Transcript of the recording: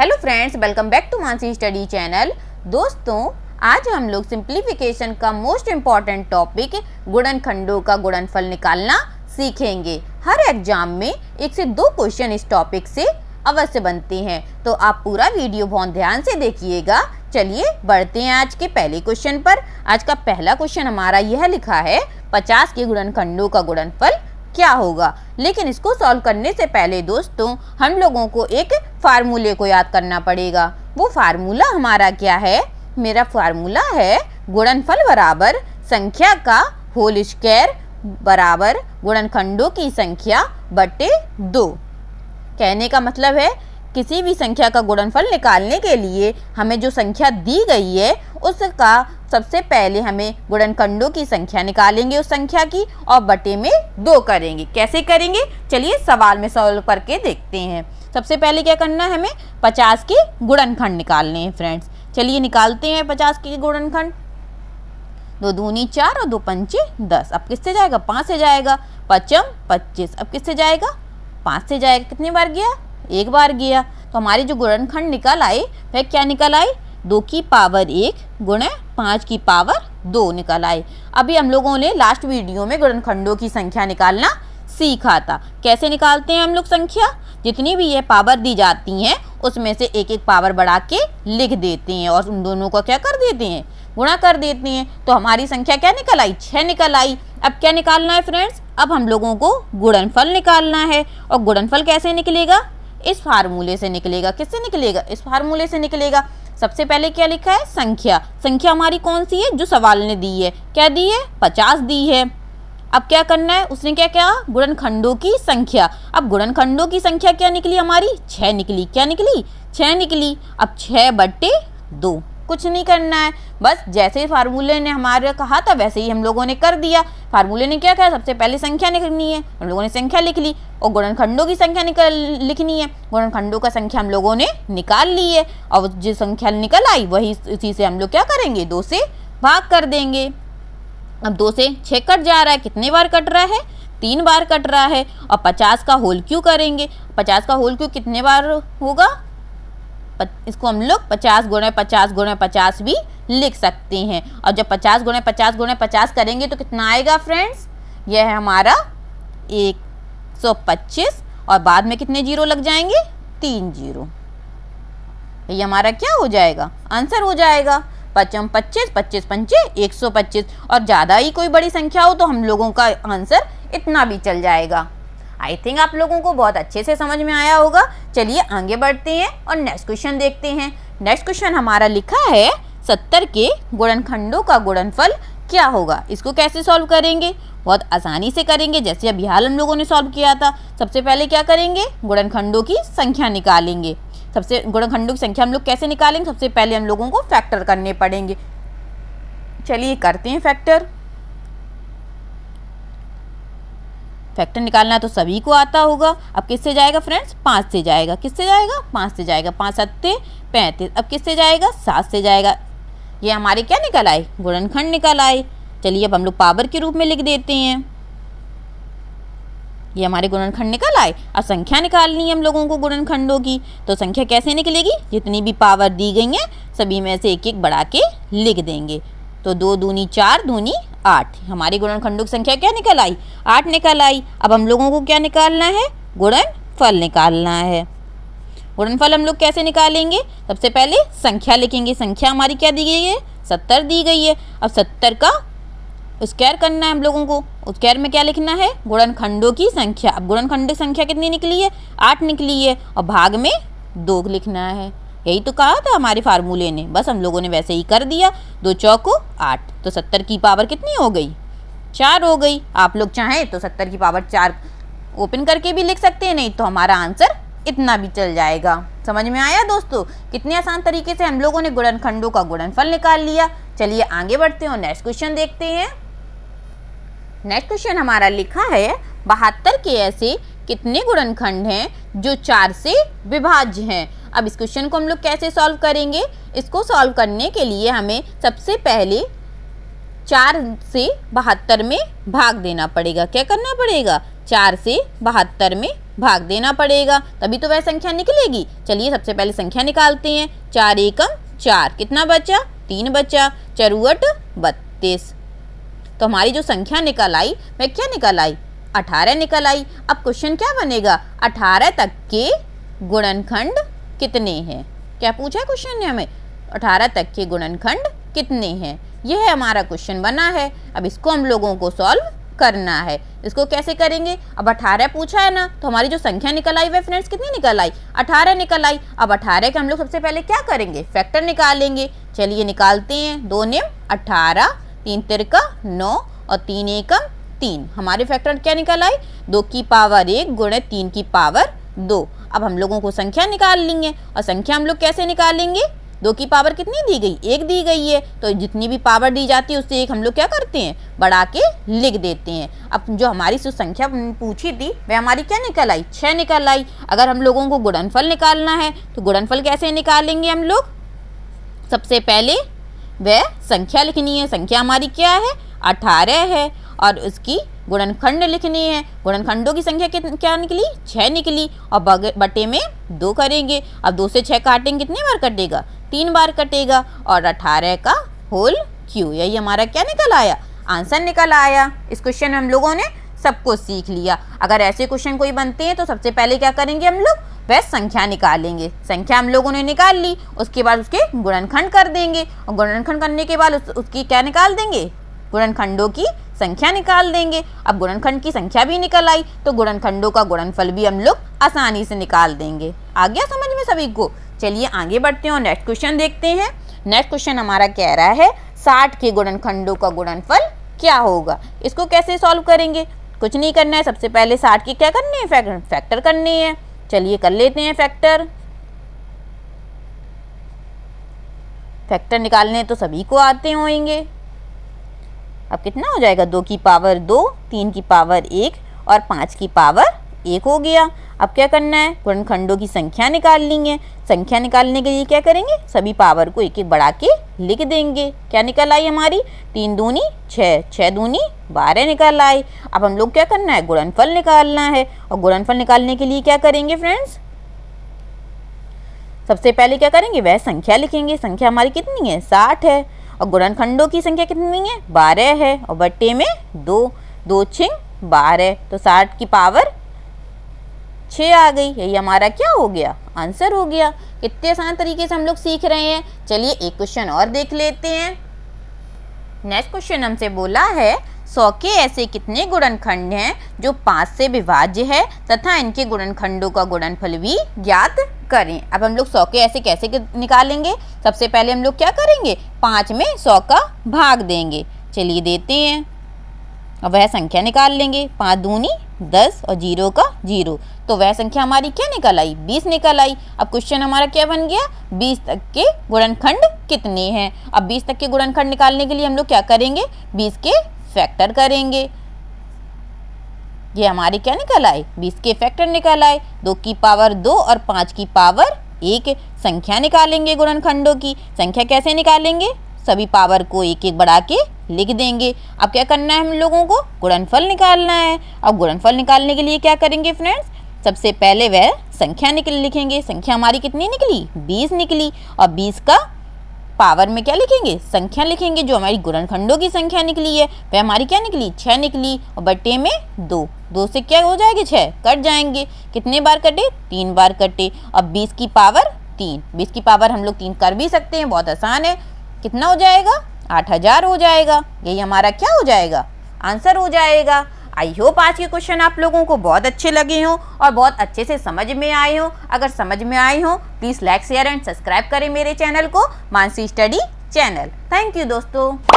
Hello friends, welcome back to Mansi study channel. दोस्तों, आज हम लोग सिंप्लीफिकेशन का मोस्ट इम्पॉर्टेंट टॉपिक गुणनखंडों का गुणनफल निकालना सीखेंगे। हर एग्जाम में 1 से 2 क्वेश्चन इस टॉपिक से अवश्य बनते हैं, तो आप पूरा वीडियो बहुत ध्यान से देखिएगा। चलिए बढ़ते हैं आज के पहले क्वेश्चन पर। आज का पहला क्वेश्चन हमारा यह लिखा है, 50 के गुणनखंडों का गुणनफल क्या होगा। लेकिन इसको सॉल्व करने से पहले दोस्तों हम लोगों को एक फार्मूले को याद करना पड़ेगा। वो फार्मूला हमारा क्या है? मेरा फार्मूला है गुणनफल बराबर संख्या का होल स्क्वायर बराबर गुणनखंडों की संख्या बटे 2। कहने का मतलब है किसी भी संख्या का गुणनफल निकालने के लिए हमें जो संख्या दी गई है उसका सबसे पहले हमें गुणनखंडों की संख्या निकालेंगे उस संख्या की, और बटे में 2 करेंगे। कैसे करेंगे? चलिए सवाल में सॉल्व करके देखते हैं। सबसे पहले क्या करना है, हमें 50 के गुणनखंड निकालने हैं फ्रेंड्स। चलिए निकालते हैं 50 के गुणनखंड। 2 दूनी 4 और 2 पंचे 10। अब किससे जाएगा? 5 से जाएगा। 5 25। अब किससे जाएगा? 5 से जाएगा। कितनी बार गया? 1 बार गया। तो हमारी जो गुणनखंड निकल आए वह क्या निकल आए? 2 की पावर 1 गुणे 5 की पावर 2 निकल आए। अभी हम लोगों ने लास्ट वीडियो में गुणनखंडों की संख्या निकालना सीखा था। कैसे निकालते हैं हम लोग संख्या? जितनी भी ये पावर दी जाती हैं उसमें से एक एक पावर बढ़ा के लिख देते हैं और उन दोनों को क्या कर देते हैं? गुणा कर देते हैं। तो हमारी संख्या क्या निकल आई? 6 निकल आई। अब क्या निकालना है फ्रेंड्स? अब हम लोगों को गुणनफल निकालना है। और गुणनफल कैसे निकलेगा? इस फार्मूले से निकलेगा। किससे निकलेगा? इस फार्मूले से निकलेगा। सबसे पहले क्या लिखा है? संख्या। संख्या हमारी कौन सी है? जो सवाल ने दी है। क्या दी है? 50 दी है। अब क्या करना है? उसने क्या कहा? गुणनखंडों की संख्या। अब गुणनखंडों की संख्या क्या निकली हमारी? 6 निकली। क्या निकली? 6 निकली। अब 6 बटे 2। कुछ नहीं करना है, बस जैसे फार्मूले ने हमारे कहा था वैसे ही हम लोगों ने कर दिया। फार्मूले ने क्या कहा? सबसे पहले संख्या लिखनी है। हम लोगों ने संख्या लिख ली और गुणनखंडों की संख्या लिखनी है। गुणनखंडों का संख्या हम लोगों ने निकाल ली है और जो संख्या निकल आई वही इसी से हम लोग क्या करेंगे? 2 से भाग कर देंगे। अब 2 से 6 कट जा रहा है। कितने बार कट रहा है? 3 बार कट रहा है। और 50 का होल क्यों करेंगे? 50 का होल क्यों कितने बार होगा? इसको हम लोग 50 गुणे 50 गुणे 50 भी लिख सकते हैं। और जब 50 गुणे 50 गुणे 50 करेंगे तो कितना आएगा फ्रेंड्स? यह है हमारा 125 और बाद में कितने जीरो लग जाएंगे? 3 जीरो। ये हमारा क्या हो जाएगा? आंसर हो जाएगा। 5 25 25 पंचे 125। और ज़्यादा ही कोई बड़ी संख्या हो तो हम लोगों का आंसर इतना भी चल जाएगा। आई थिंक आप लोगों को बहुत अच्छे से समझ में आया होगा। चलिए आगे बढ़ते हैं और नेक्स्ट क्वेश्चन देखते हैं। नेक्स्ट क्वेश्चन हमारा लिखा है, 70 के गुणनखंडों का गुणनफल क्या होगा। इसको कैसे सॉल्व करेंगे? बहुत आसानी से करेंगे, जैसे अभी हाल हम लोगों ने सॉल्व किया था। सबसे पहले क्या करेंगे? गुणनखंडों की संख्या निकालेंगे। सबसे गुणनखंडों की संख्या हम लोग कैसे निकालेंगे? सबसे पहले हम लोगों को फैक्टर करने पड़ेंगे। चलिए करते हैं फैक्टर। फैक्टर निकालना तो सभी को आता होगा। अब किससे जाएगा फ्रेंड्स? 5 से जाएगा। किससे जाएगा? 5 से जाएगा। 5 सत्ते 35। अब किससे जाएगा? 7 से जाएगा। ये हमारे क्या निकल आए? गुणनखंड निकल आए। चलिए अब हम लोग पावर के रूप में लिख देते हैं। ये हमारे गुणनखंड निकल आए। अब संख्या निकालनी है हम लोगों को गुणनखंडों की। तो संख्या कैसे निकलेगी? जितनी भी पावर दी गई है सभी में से एक एक बढ़ा के लिख देंगे। तो 2 दूनी 4 दूनी 8। हमारी गुणनखंडों की संख्या क्या निकल आई? 8 निकल आई। अब हम लोगों को क्या निकालना है? गुणनफल निकालना है। गुणनफल हम लोग कैसे निकालेंगे? सबसे पहले संख्या लिखेंगे। संख्या हमारी क्या दी गई है? 70 दी गई है। अब 70 का स्क्वायर करना है हम लोगों को। स्क्वायर में क्या लिखना है? गुणनखंडों की संख्या। अब गुणनखंड की संख्या कितनी निकली है? 8 निकली है। और भाग में 2 लिखना है। यही तो कहा था हमारे फार्मूले ने, बस हम लोगों ने वैसे ही कर दिया। 2 चौको 8। तो 70 की पावर कितनी हो गई? 4 हो गई। आप लोग चाहें तो 70 की पावर 4 ओपन करके भी लिख सकते हैं, नहीं तो हमारा आंसर इतना भी चल जाएगा। समझ में आया दोस्तों? कितने आसान तरीके से हम लोगों ने गुणनखंडों का गुणनफल निकाल लिया। चलिए आगे बढ़ते हैं और नेक्स्ट क्वेश्चन देखते हैं। नेक्स्ट क्वेश्चन हमारा लिखा है, 72 के ऐसे कितने गुणनखंड हैं जो 4 से विभाज्य हैं। अब इस क्वेश्चन को हम लोग कैसे सॉल्व करेंगे? इसको सॉल्व करने के लिए हमें सबसे पहले 4 से 72 में भाग देना पड़ेगा। क्या करना पड़ेगा? 4 से 72 में भाग देना पड़ेगा, तभी तो वह संख्या निकलेगी। चलिए सबसे पहले संख्या निकालते हैं। 4 एकम 4, कितना बचा? 3 बचा। 4 8 32। तो हमारी जो संख्या निकल आई वह क्या निकल आई? 18 निकल आई। अब क्वेश्चन क्या बनेगा? 18 तक के गुणनखंड कितने हैं? क्या पूछा है क्वेश्चन ने हमें? 18 तक के गुणनखंड कितने हैं, यह हमारा क्वेश्चन बना है। अब इसको हम लोगों को सॉल्व करना है। इसको कैसे करेंगे? अब 18 पूछा है ना, तो हमारी जो संख्या निकल आई वह फ्रेंड्स कितनी निकल आई? 18 निकल आई। अब 18 के हम लोग सबसे पहले क्या करेंगे? फैक्टर निकालेंगे। चलिए निकालते हैं। 2 नियम 18, 3 तिरका 9 और 3 एकम 3। हमारे फैक्टर क्या निकल आए? 2 की पावर 1 गुणे 3 की पावर 2। अब हम लोगों को संख्या निकाल लेंगे, और संख्या हम लोग कैसे निकालेंगे? 2 की पावर कितनी दी गई? 1 दी गई है, तो जितनी भी पावर दी जाती है उससे एक हम लोग क्या करते हैं? बढ़ा के लिख देते हैं। अब जो हमारी जो संख्या पूछी थी वह हमारी क्या निकल आई? 6 निकल आई। अगर हम लोगों को गुणनफल निकालना है तो गुणनफल कैसे निकालेंगे हम लोग? सबसे पहले वह संख्या लिखनी है। संख्या हमारी क्या है? 18 है, और उसकी गुणनखंड लिखनी है। गुणनखंडों की संख्या क्या निकली? 6 निकली, और बटे में 2 करेंगे। अब 2 से 6 काटेंगे, कितनी बार कटेगा? 3 बार कटेगा। और 18 का होल क्यू, यही हमारा क्या निकल आया? आंसर निकल आया। इस क्वेश्चन में हम लोगों ने सब कुछ सीख लिया। अगर ऐसे क्वेश्चन कोई बनते हैं तो सबसे पहले क्या करेंगे हम लोग? वह संख्या निकालेंगे। संख्या हम लोगों ने निकाल ली, उसके बाद उसके गुणनखंड कर देंगे, और गुणनखंड करने के बाद उसकी क्या निकाल देंगे? गुणनखंडों की संख्या निकाल देंगे। अब गुणनखंड की संख्या भी निकल आई, तो गुणनखंडों का गुणनफल भी हम लोग आसानी से निकाल देंगे। आ गया समझ में सभी को? चलिए आगे बढ़ते हैं और नेक्स्ट क्वेश्चन देखते हैं। नेक्स्ट क्वेश्चन हमारा कह रहा है 60 के गुणनखंडों का गुणनफल क्या होगा? इसको कैसे सॉल्व करेंगे? कुछ नहीं करना है। सबसे पहले 60 के क्या करने हैं? फैक्टर करने हैं। चलिए कर लेते हैं फैक्टर। फैक्टर निकालने तो सभी को आते होंगे। अब कितना हो जाएगा? 2 की पावर 2, 3 की पावर 1 और 5 की पावर 1 हो गया। अब क्या करना है? गुणनखंडों की संख्या निकालनी है। संख्या निकालने के लिए क्या करेंगे? सभी पावर को एक एक बढ़ा के लिख देंगे। क्या निकल आई हमारी? 3 दूनी 6, 6 दूनी 12 निकल आई। अब हम लोग क्या करना है? गुणनफल निकालना है। और गुणनफल निकालने के लिए क्या करेंगे फ्रेंड्स? सबसे पहले क्या करेंगे? वह संख्या लिखेंगे। संख्या हमारी कितनी है? 60 है, और गुणनखंडों की संख्या कितनी है? 12 है, और बट्टे में 2, 2 छिंग 12, तो 60 की पावर 6 आ गई। यही हमारा क्या हो गया? आंसर हो गया। कितने आसान तरीके से हम लोग सीख रहे हैं। चलिए एक क्वेश्चन और देख लेते हैं। नेक्स्ट क्वेश्चन हमसे बोला है 100 के ऐसे कितने गुणनखंड हैं जो 5 से विभाज्य है तथा इनके गुणनखंडों का गुणनफल भी ज्ञात करें। अब हम लोग 100 के ऐसे कैसे निकालेंगे? सबसे पहले हम लोग क्या करेंगे? 5 में 100 का भाग देंगे। चलिए देते हैं, और वह संख्या निकाल लेंगे। 5 दूनी 10 और 0 का 0, तो वह संख्या हमारी क्या निकल आई? 20 निकल आई। अब क्वेश्चन हमारा क्या बन गया? 20 तक के गुणनखंड कितने हैं? अब 20 तक के गुणनखंड निकालने के लिए हम लोग क्या करेंगे? 20 के फैक्टर करेंगे। ये हमारे क्या निकल आए? 20 के फैक्टर निकल आए। 2 की पावर 2 और 5 की पावर 1। संख्या निकालेंगे गुणनखंडों की। संख्या कैसे निकालेंगे? सभी पावर को एक एक बढ़ा के लिख देंगे। अब क्या करना है हम लोगों को? गुणनफल निकालना है। अब गुणनफल निकालने के लिए क्या करेंगे फ्रेंड्स? सबसे पहले वह संख्या लिखेंगे। संख्या हमारी कितनी निकली? 20 निकली, और 20 का पावर में क्या लिखेंगे? संख्या लिखेंगे। जो हमारी गुणनखंडों की संख्या निकली है वह हमारी क्या निकली? 6 निकली, और बट्टे में 2, 2 से क्या हो जाएंगे? 6 कट जाएंगे। कितने बार कटे? 3 बार कटे। अब 20 की पावर 3, 20 की पावर हम लोग 3 कर भी सकते हैं, बहुत आसान है। कितना हो जाएगा? 8000 हो जाएगा। यही हमारा क्या हो जाएगा? आंसर हो जाएगा। आई होप आज के क्वेश्चन आप लोगों को बहुत अच्छे लगे हों और बहुत अच्छे से समझ में आए हों। अगर समझ में आए हों please like share and subscribe करें मेरे चैनल को, Mansi study channel. Thank you दोस्तों।